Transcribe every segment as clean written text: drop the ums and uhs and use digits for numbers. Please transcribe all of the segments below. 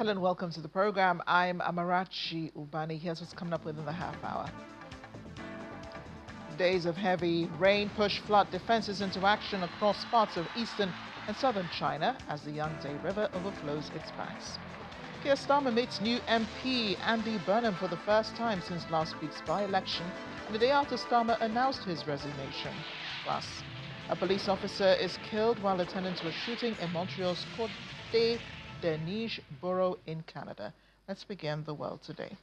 Hello and welcome to the program. I'm Amarachi Ubani. Here's what's coming up within the half hour. Days of heavy rain push flood defenses into action across parts of eastern and southern China as the Yangtze River overflows its banks. Keir Starmer meets new MP Andy Burnham for the first time since last week's by-election, and the day after Starmer announced his resignation. Plus, a police officer is killed while attending to a shooting in Montreal's Côte d'Ivoire borough in Canada. Let's begin the world today.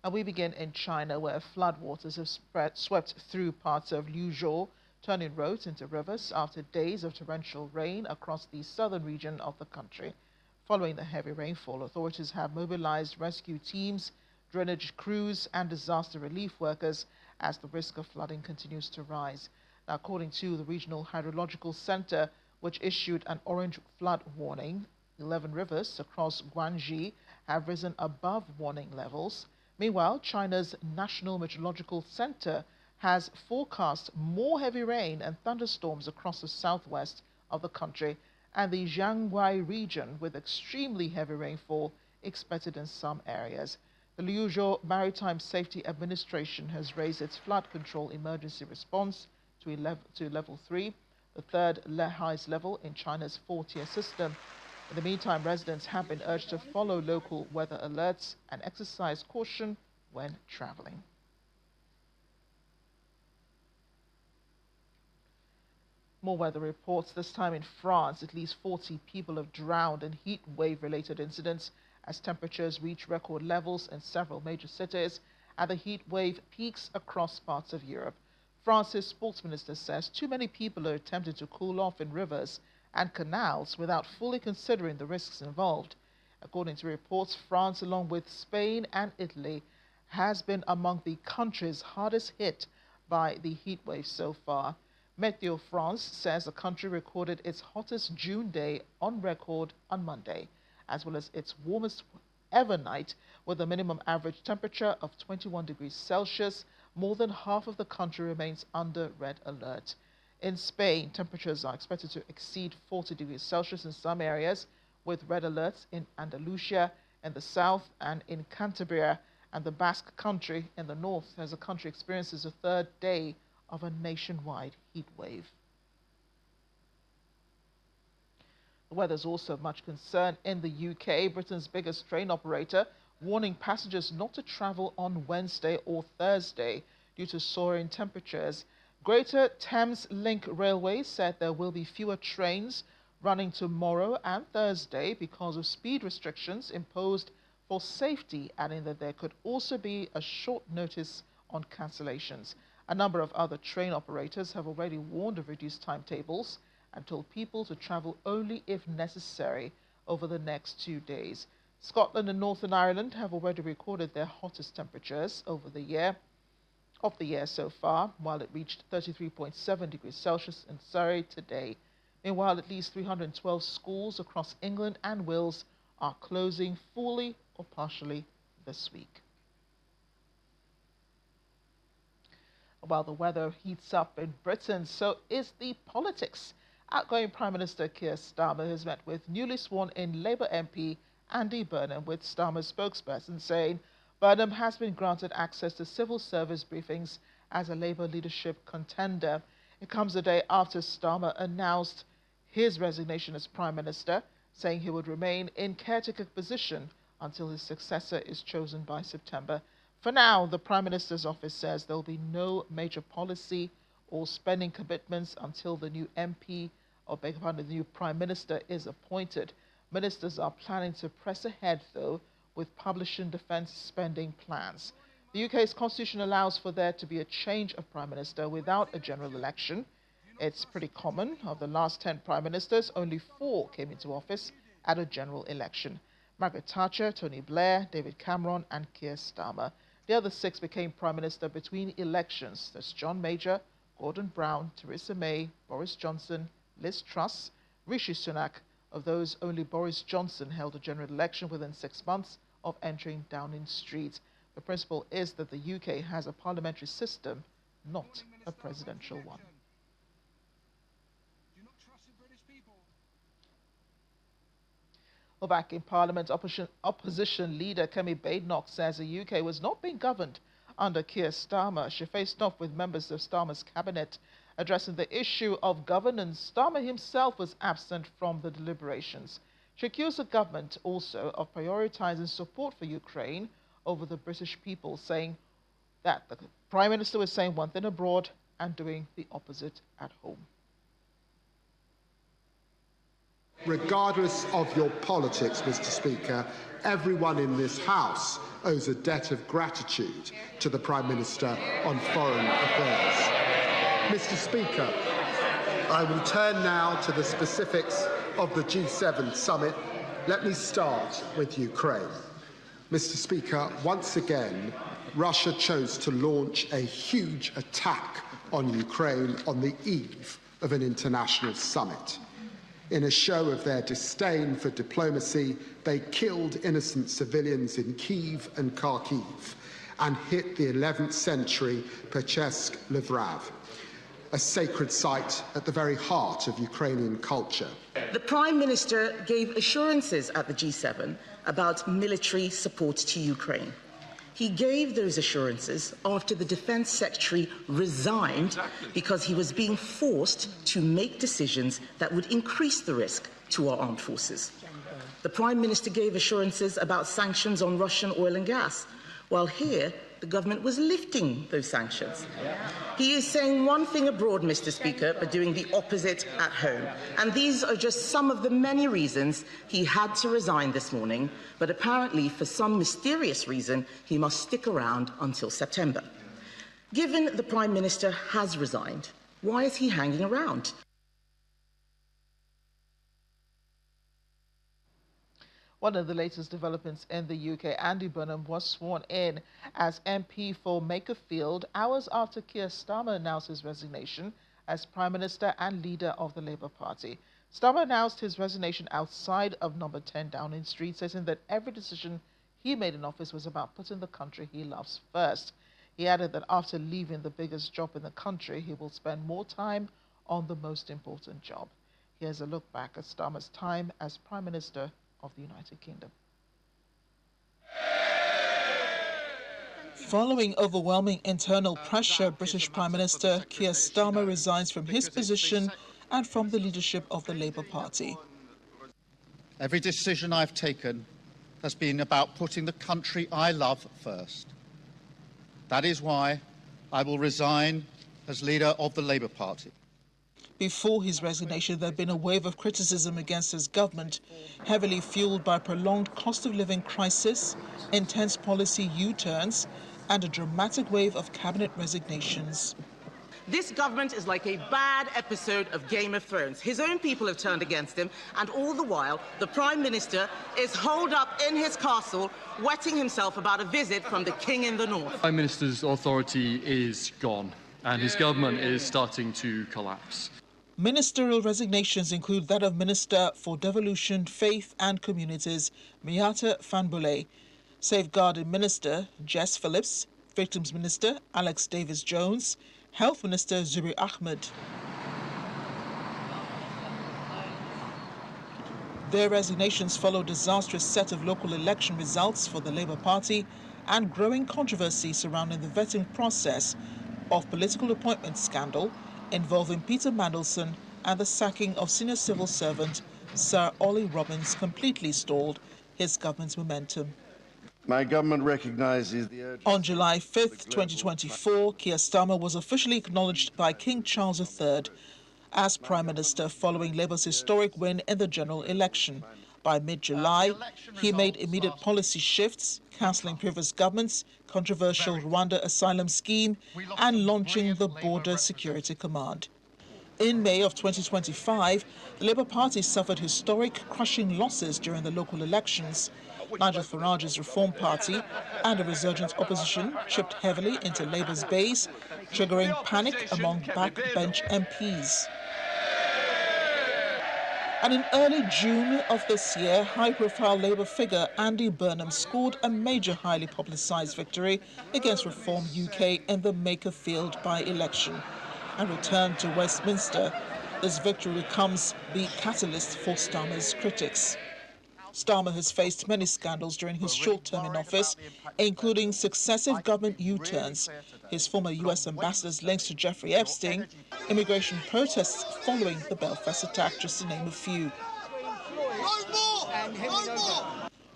And we begin in China, where floodwaters have swept through parts of Liuzhou, turning roads into rivers after days of torrential rain across the southern region of the country. Following the heavy rainfall, authorities have mobilized rescue teams, drainage crews, and disaster relief workers as the risk of flooding continues to rise. Now, according to the Regional Hydrological Center, which issued an orange flood warning, 11 rivers across Guangxi have risen above warning levels. Meanwhile, China's National Meteorological Center has forecast more heavy rain and thunderstorms across the southwest of the country and the Jianghuai region, with extremely heavy rainfall expected in some areas. The Liuzhou Maritime Safety Administration has raised its flood control emergency response to level 3, the third highest level in China's 4-tier system. In the meantime, residents have been urged to follow local weather alerts and exercise caution when traveling. More weather reports, this time in France. At least 40 people have drowned in heat wave-related incidents as temperatures reach record levels in several major cities and the heat wave peaks across parts of Europe. France's sports minister says too many people are attempting to cool off in rivers and canals without fully considering the risks involved. According to reports, France, along with Spain and Italy, has been among the countries hardest hit by the heat wave so far. Meteo France says the country recorded its hottest June day on record on Monday, as well as its warmest ever night, with a minimum average temperature of 21 degrees Celsius. More than half of the country remains under red alert. In Spain, temperatures are expected to exceed 40 degrees Celsius in some areas, with red alerts in Andalusia in the south and in Cantabria and the Basque Country in the north, as the country experiences a third day of a nationwide heat wave. The weather is also of much concern in the UK. Britain's biggest train operator warning passengers not to travel on Wednesday or Thursday due to soaring temperatures. Greater Thames Link Railway said there will be fewer trains running tomorrow and Thursday because of speed restrictions imposed for safety, adding that there could also be a short notice on cancellations. A number of other train operators have already warned of reduced timetables and told people to travel only if necessary over the next 2 days. Scotland and Northern Ireland have already recorded their hottest temperatures of the year so far, while it reached 33.7 degrees Celsius in Surrey today. Meanwhile, at least 312 schools across England and Wales are closing fully or partially this week. While the weather heats up in Britain, so is the politics. Outgoing Prime Minister Keir Starmer has met with newly sworn-in Labour MP Andy Burnham, with Starmer's spokesperson saying Burnham has been granted access to civil service briefings as a Labour leadership contender. It comes a day after Starmer announced his resignation as Prime Minister, saying he would remain in caretaker position until his successor is chosen by September. For now, the Prime Minister's office says there will be no major policy or spending commitments until the new the new Prime Minister is appointed. Ministers are planning to press ahead, though, with publishing defence spending plans. The UK's constitution allows for there to be a change of Prime Minister without a general election. It's pretty common. Of the last 10 Prime Ministers, only 4 came into office at a general election: Margaret Thatcher, Tony Blair, David Cameron and Keir Starmer. The other 6 became Prime Minister between elections. That's John Major, Gordon Brown, Theresa May, Boris Johnson, Liz Truss, Rishi Sunak. Of those, only Boris Johnson held a general election within 6 months of entering Downing Street. The principle is that the UK has a parliamentary system, not a presidential one. Well, back in Parliament, opposition leader Kemi Badenoch says the UK was not being governed under Keir Starmer. She faced off with members of Starmer's cabinet. Addressing the issue of governance, Starmer himself was absent from the deliberations. She accused the government also of prioritising support for Ukraine over the British people, saying that the Prime Minister was saying one thing abroad and doing the opposite at home. Regardless of your politics, Mr. Speaker, everyone in this House owes a debt of gratitude to the Prime Minister on foreign affairs. Mr. Speaker, I will turn now to the specifics of the G7 summit. Let me start with Ukraine. Mr. Speaker, once again, Russia chose to launch a huge attack on Ukraine on the eve of an international summit. In a show of their disdain for diplomacy, they killed innocent civilians in Kyiv and Kharkiv and hit the 11th century Pechesk Lvov, a sacred site at the very heart of Ukrainian culture. The Prime Minister gave assurances at the G7 about military support to Ukraine. He gave those assurances after the Defence Secretary resigned because he was being forced to make decisions that would increase the risk to our armed forces. The Prime Minister gave assurances about sanctions on Russian oil and gas, while here the government was lifting those sanctions. He is saying one thing abroad, Mr. Speaker, but doing the opposite at home. And these are just some of the many reasons he had to resign this morning, but apparently for some mysterious reason he must stick around until September. Given the Prime Minister has resigned, why is he hanging around? One of the latest developments in the UK, Andy Burnham was sworn in as MP for Makerfield hours after Keir Starmer announced his resignation as Prime Minister and leader of the Labour Party. Starmer announced his resignation outside of number 10 Downing Street, saying that every decision he made in office was about putting the country he loves first. He added that after leaving the biggest job in the country, he will spend more time on the most important job. Here's a look back at Starmer's time as Prime Minister of the United Kingdom. Following overwhelming internal pressure, British Prime Minister Keir Starmer resigns from his position and from the leadership of the Labour Party. Every decision I've taken has been about putting the country I love first. That is why I will resign as leader of the Labour Party. Before his resignation, there had been a wave of criticism against his government, heavily fueled by prolonged cost of living crisis, intense policy U-turns, and a dramatic wave of cabinet resignations. This government is like a bad episode of Game of Thrones. His own people have turned against him, and all the while, the Prime Minister is holed up in his castle, wetting himself about a visit from the King in the North. The Prime Minister's authority is gone, and his government is starting to collapse. Ministerial resignations include that of Minister for Devolution, Faith and Communities, Miata Fanbule, Safeguarding Minister, Jess Phillips, Victims Minister, Alex Davis-Jones, Health Minister, Zubir Ahmed. Their resignations follow a disastrous set of local election results for the Labour Party and growing controversy surrounding the vetting process of political appointment scandal involving Peter Mandelson and the sacking of senior civil servant Sir Ollie Robbins completely stalled his government's momentum. My government recognises the urgency. On July 5th, 2024, Keir Starmer was officially acknowledged by King Charles III as Prime Minister following Labour's historic win in the general election. By mid-July, he made immediate policy shifts, cancelling previous government's controversial Rwanda asylum scheme and launching the Border Security Command. In May of 2025, the Labour Party suffered historic, crushing losses during the local elections. Nigel Farage's Reform Party and a resurgent opposition chipped heavily into Labour's base, triggering panic among backbench MPs. And in early June of this year, high-profile Labour figure Andy Burnham scored a major highly publicised victory against Reform UK in the Makerfield by-election and returned to Westminster. This victory becomes the catalyst for Starmer's critics. Starmer has faced many scandals during his short term in office, including successive government U-turns, his former US ambassador's links to Jeffrey Epstein, immigration protests following the Belfast attack, just to name a few.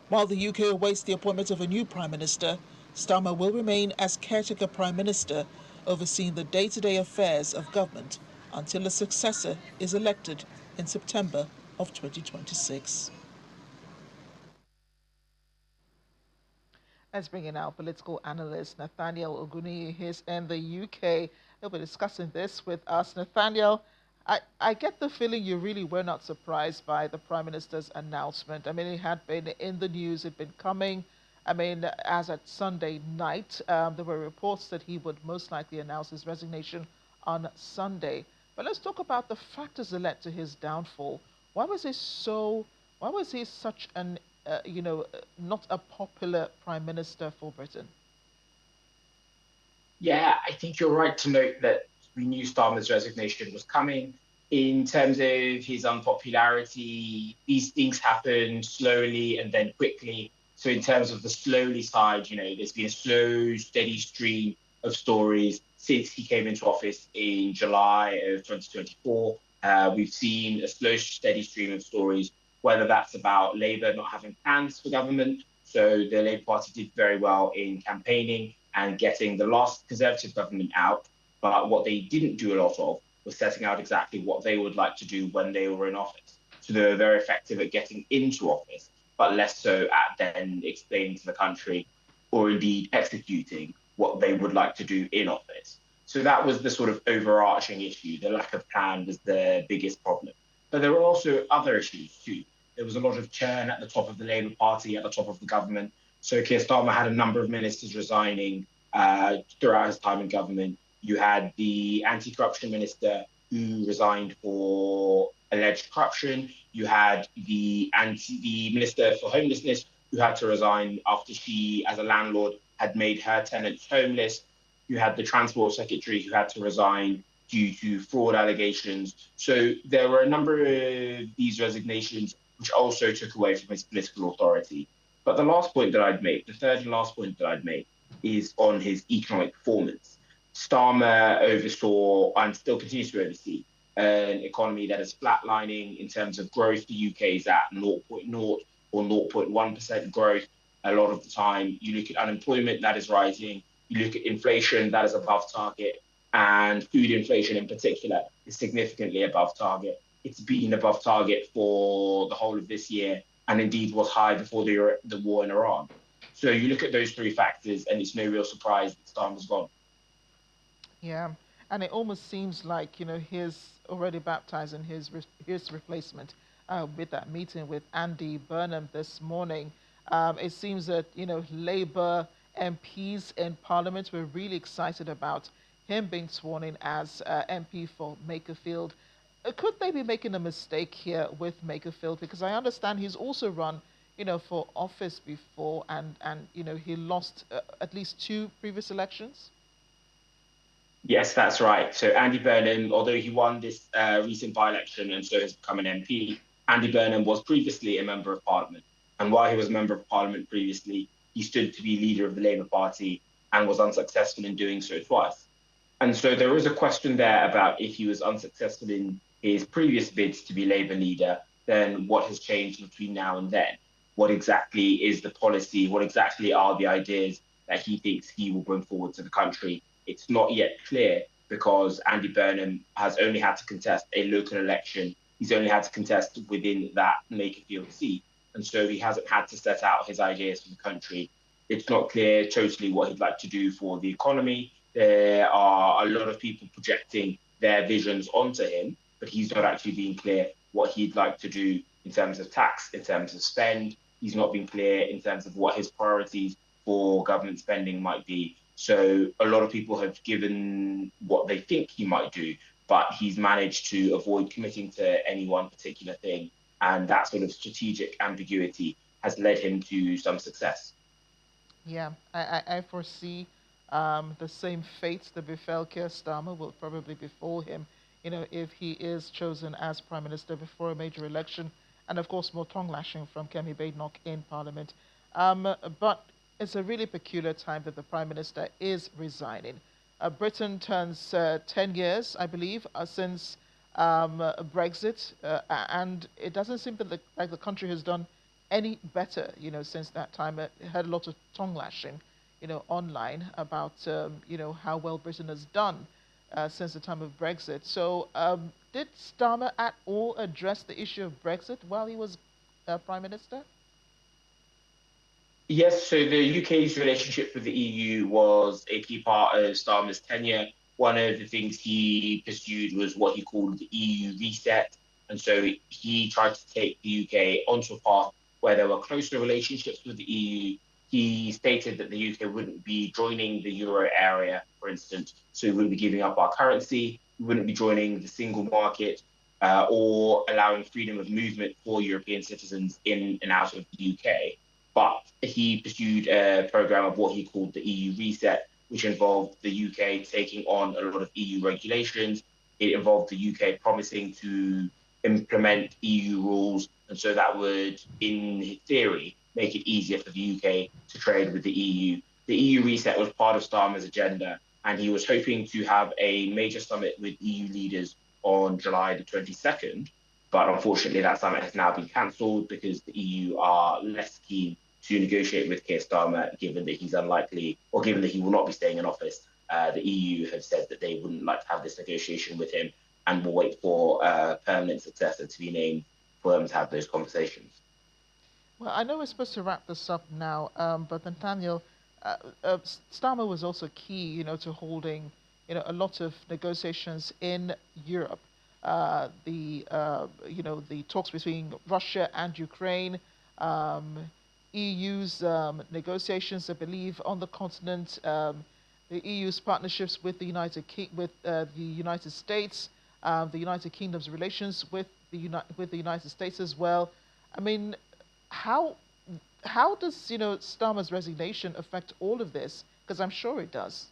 While the UK awaits the appointment of a new Prime Minister, Starmer will remain as caretaker Prime Minister, overseeing the day-to-day affairs of government until a successor is elected in September of 2026. Let's bring in our political analyst, Nathaniel Oguni. He's in the UK. He'll be discussing this with us. Nathaniel, I get the feeling you really were not surprised by the Prime Minister's announcement. I mean, it had been in the news, it had been coming. I mean, as at Sunday night, there were reports that he would most likely announce his resignation on Sunday. But let's talk about the factors that led to his downfall. Why was he such an not a popular Prime Minister for Britain? Yeah, I think you're right to note that we knew Starmer's resignation was coming. In terms of his unpopularity, these things happen slowly and then quickly. So in terms of the slowly side, there's been a slow, steady stream of stories since he came into office in July of 2024. We've seen a slow, steady stream of stories, whether that's about Labour not having plans for government. So the Labour Party did very well in campaigning and getting the last Conservative government out. But what they didn't do a lot of was setting out exactly what they would like to do when they were in office. So they were very effective at getting into office, but less so at then explaining to the country or indeed executing what they would like to do in office. So that was the sort of overarching issue. The lack of plan was the biggest problem. But there were also other issues too. There was a lot of churn at the top of the Labour Party, at the top of the government. So Keir Starmer had a number of ministers resigning throughout his time in government. You had the anti-corruption minister who resigned for alleged corruption. You had the minister for homelessness who had to resign after she, as a landlord, had made her tenants homeless. You had the transport secretary who had to resign due to fraud allegations. So there were a number of these resignations which also took away from his political authority. But the last point that I'd make, the third and last point that I'd make, is on his economic performance. Starmer oversaw and still continues to oversee an economy that is flatlining in terms of growth. The UK is at 0.0 or 0.1% growth a lot of the time. You look at unemployment, that is rising. You look at inflation, that is above target. And food inflation in particular is significantly above target. It's been above target for the whole of this year, and indeed was high before the war in Iran. So you look at those three factors, and it's no real surprise that Starmer's gone. Yeah, and it almost seems like he's already baptizing his replacement with that meeting with Andy Burnham this morning. It seems that Labour MPs in Parliament were really excited about him being sworn in as MP for Makerfield. Could they be making a mistake here with Makerfield? Because I understand he's also run, for office before, and he lost at least 2 previous elections. Yes, that's right. So Andy Burnham, although he won this recent by-election and so has become an MP, Andy Burnham was previously a Member of Parliament. And while he was a Member of Parliament previously, he stood to be leader of the Labour Party and was unsuccessful in doing so twice. And so there is a question there about if he was unsuccessful in his previous bids to be Labour leader, then what has changed between now and then? What exactly is the policy? What exactly are the ideas that he thinks he will bring forward to the country? It's not yet clear because Andy Burnham has only had to contest a local election. He's only had to contest within that Makerfield seat. And so he hasn't had to set out his ideas for the country. It's not clear totally what he'd like to do for the economy. There are a lot of people projecting their visions onto him, but he's not actually being clear what he'd like to do in terms of tax, in terms of spend. He's not been clear in terms of what his priorities for government spending might be. So a lot of people have given what they think he might do, but he's managed to avoid committing to any one particular thing. And that sort of strategic ambiguity has led him to some success. Yeah, I foresee the same fate that befell Keir Starmer will probably befall him, if he is chosen as Prime Minister before a major election. and of course more tongue lashing from Kemi Badenoch in Parliament. But it's a really peculiar time that the Prime Minister is resigning. Britain turns 10 years, I believe, since Brexit, and it doesn't seem that like the country has done any better, since that time. It had a lot of tongue lashing, online about, how well Britain has done since the time of Brexit. So did Starmer at all address the issue of Brexit while he was Prime Minister? Yes, so the UK's relationship with the EU was a key part of Starmer's tenure. One of the things he pursued was what he called the EU reset. And so he tried to take the UK onto a path where there were closer relationships with the EU. He stated that the UK wouldn't be joining the euro area, for instance, so we wouldn't be giving up our currency, we wouldn't be joining the single market, or allowing freedom of movement for European citizens in and out of the UK. But he pursued a program of what he called the EU reset, which involved the UK taking on a lot of EU regulations. It involved the UK promising to implement EU rules. And so that would, in theory, make it easier for the UK to trade with the EU. The EU reset was part of Starmer's agenda, and he was hoping to have a major summit with EU leaders on July the 22nd. But unfortunately, that summit has now been cancelled because the EU are less keen to negotiate with Keir Starmer, given that he's unlikely, or given that he will not be staying in office. The EU have said that they wouldn't like to have this negotiation with him and will wait for a permanent successor to be named for them to have those conversations. Well, I know we're supposed to wrap this up now, but Nathaniel, Starmer was also key, to holding, a lot of negotiations in Europe. The talks between Russia and Ukraine, EU's negotiations, I believe, on the continent, the EU's partnerships with the United States, the United Kingdom's relations with the United States as well. I mean, how does Starmer's resignation affect all of this? Because I'm sure it does.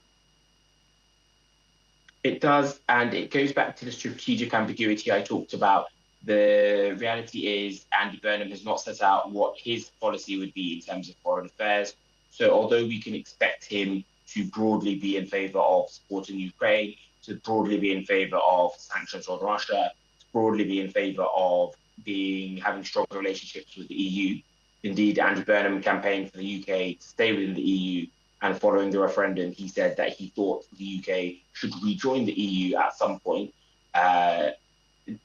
It does, and it goes back to the strategic ambiguity I talked about. The reality is Andy Burnham has not set out what his policy would be in terms of foreign affairs. So although we can expect him to broadly be in favor of supporting Ukraine, to broadly be in favor of sanctions on Russia, to broadly be in favor of having stronger relationships with the EU. Indeed, Andy Burnham campaigned for the UK to stay within the EU, and following the referendum, he said that he thought the UK should rejoin the EU at some point.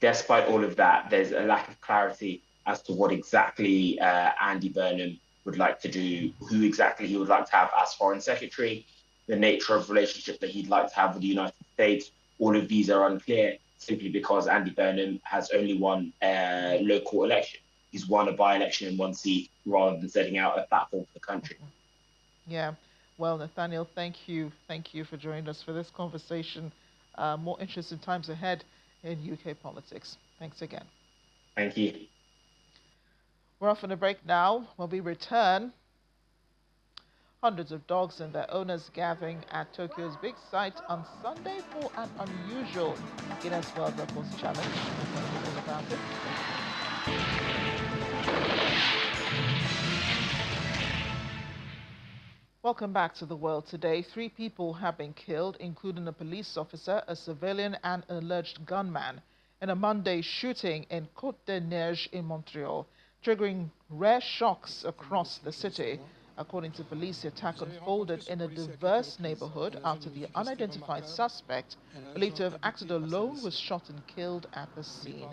Despite all of that, there's a lack of clarity as to what exactly Andy Burnham would like to do, who exactly he would like to have as Foreign Secretary, the nature of relationship that he'd like to have with the United States. All of these are unclear simply because Andy Burnham has only won a local election. He's won a by-election in one seat rather than setting out a platform for the country. Yeah. Well, Nathaniel, thank you. Thank you for joining us for this conversation. More interesting times ahead in UK politics. Thanks again. Thank you. We're off on a break now. When we return, hundreds of dogs and their owners gathering at Tokyo's big site on Sunday for an unusual Guinness World Records challenge. We'll tell you all about it. Welcome back to The World Today. 3 people have been killed, including a police officer, a civilian, and an alleged gunman, in a Monday shooting in Côte-des-Neiges in Montreal, triggering rare shocks across the city. According to police, the attack unfolded in a diverse neighborhood after the unidentified suspect, believed to have acted alone, was shot and killed at the scene.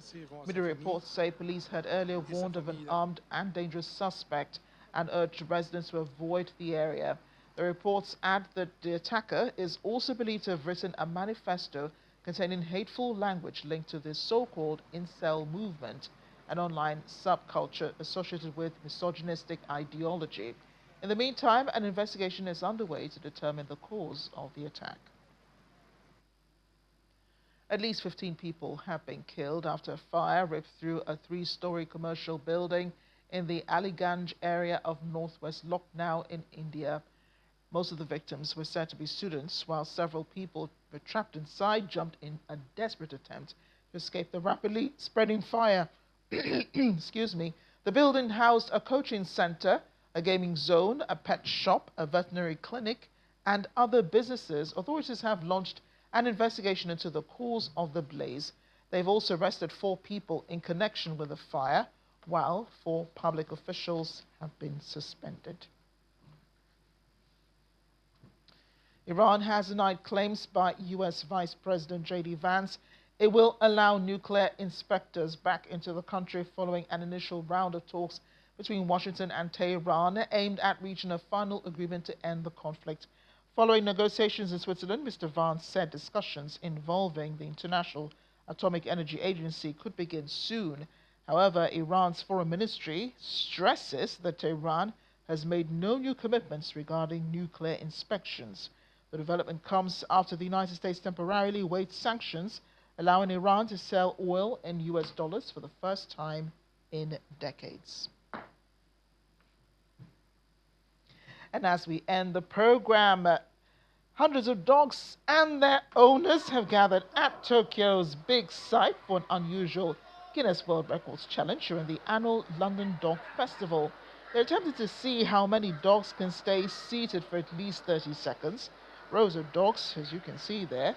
Media reports say police had earlier warned of an armed and dangerous suspect and urged residents to avoid the area. The reports add that the attacker is also believed to have written a manifesto containing hateful language linked to the so-called incel movement, an online subculture associated with misogynistic ideology. In the meantime, an investigation is underway to determine the cause of the attack. At least 15 people have been killed after a fire ripped through a 3-story commercial building in the Aliganj area of northwest Lucknow in India. Most of the victims were said to be students, while several people were trapped inside jumped in a desperate attempt to escape the rapidly spreading fire. excuse me, the building housed a coaching center, a gaming zone, a pet shop, a veterinary clinic, and other businesses. Authorities have launched an investigation into the cause of the blaze. They've also arrested 4 people in connection with the fire, while 4 public officials have been suspended. Iran has denied claims by U.S. Vice President J.D. Vance it will allow nuclear inspectors back into the country following an initial round of talks between Washington and Tehran aimed at reaching a final agreement to end the conflict. Following negotiations in Switzerland, Mr. Vance said discussions involving the International Atomic Energy Agency could begin soon. However, Iran's foreign ministry stresses that Tehran has made no new commitments regarding nuclear inspections. The development comes after the United States temporarily waived sanctions, allowing Iran to sell oil in US dollars for the first time in decades. And as we end the program, hundreds of dogs and their owners have gathered at Tokyo's big site for an unusual Guinness World Records challenge during the annual London Dog Festival. They're attempting to see how many dogs can stay seated for at least 30 seconds. Rows of dogs, as you can see there,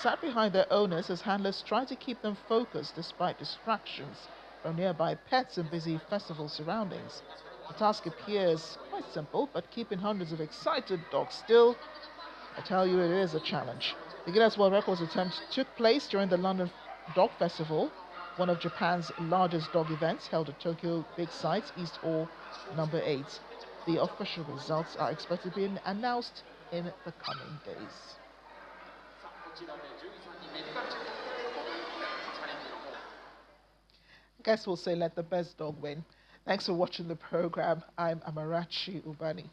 sat behind their owners as handlers try to keep them focused despite distractions from nearby pets and busy festival surroundings. The task appears quite simple, but keeping hundreds of excited dogs still, I tell you, it is a challenge. The Guinness World Records attempt took place during the London Dog Festival, one of Japan's largest dog events held at Tokyo Big Sight, East Hall, number 8. The official results are expected to be announced in the coming days. I guess we'll say let the best dog win. Thanks for watching the program. I'm Amarachi Ubani.